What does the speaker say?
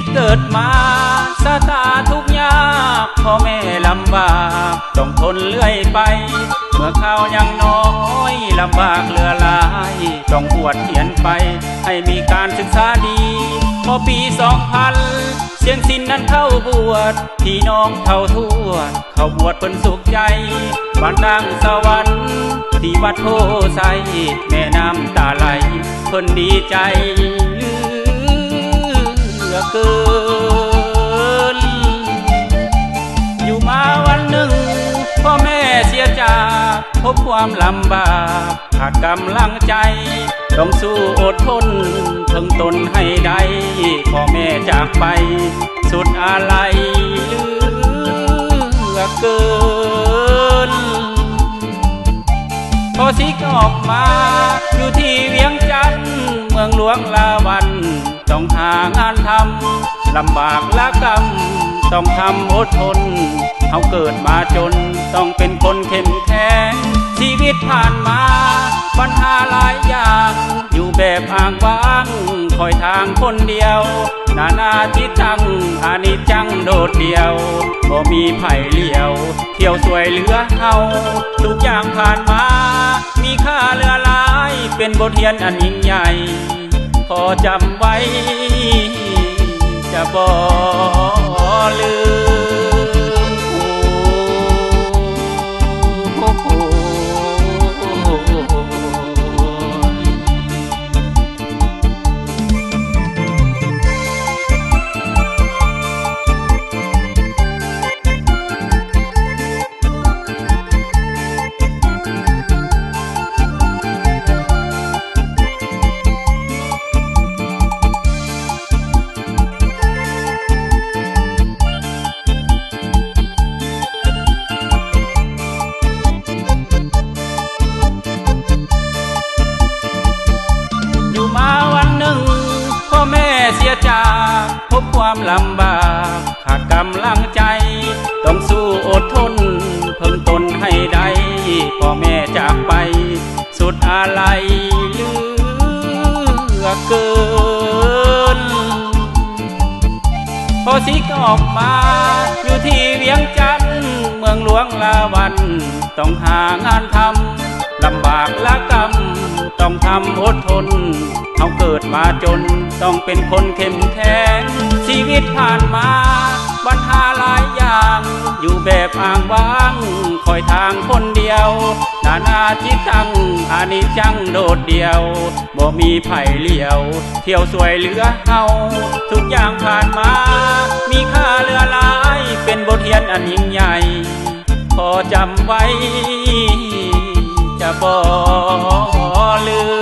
ตเกิดมาสาตาทุกยากพ่อแม่ลำบากต้องทนเลื่อยไปเมื่อข้าวยังน้อยลำบากเหลือหลายต้องบวชเขียนไปให้มีการศึกษาดีพอปี2000เสียงสินนั้นเข้าบวชพี่น้องเท่าทั่วเข้าบวชเพิ่นสุขใจบ้านดังสวรรค์ที่วัดโพไซแม่น้ำตาไหลเพิ่นดีใจเหลือเกินอยู่มาวันหนึ่งพ่อแม่เสียจากพบความลำบากขาดกำลังใจต้องสู้อดทนเพิ่งตนให้ได้พ่อแม่จากไปสุดอาลัยเหลือเกินพอสิกออกมาอยู่ที่เวียงจันทน์เมืองหลวงลาวันต้องหางานทำลำบากละกำต้องทำอดทนเอาเกิดมาจนต้องเป็นคนเข้มแข็งชีวิตผ่านมาปัญหาหลายอย่างอยู่แบบอ้างว้างคอยทางคนเดียวนานาทิตังอานิจจังโดดเดี่ยวบ่มีไผ่เลี้ยวเที่ยวสวยเหลือเฮาทุกอย่างผ่านมามีค่าเหลือหลายเป็นบทเรียนอันยิ่งใหญ่ขอจำไว้จะบ่ลืมเสียจากพบความลำบากขาดกำลังใจต้องสู้อดทนเพิ่งตนให้ได้พ่อแม่จากไปสุดอาลัยเหลือเกินพอสิกออกมาอยู่ที่เวียงจันทน์เมืองหลวงลาวันต้องหางานทำลำบากละกำต้องทำอดทนเอาเกิดมาจนต้องเป็นคนเข้มแข็งชีวิตผ่านมาปัญหาหลายอย่างอยู่แบบอ้างว้างคอยทางคนเดียวนานาทิตังอานิจจังโดดเดี่ยวบ่มีไผ่เลี้ยวเที่ยวสวยเหลือเฮาทุกอย่างผ่านมามีค่าเหลือหลายเป็นบทเรียนอันยิ่งใหญ่ขอจำไว้จะบ่ลืม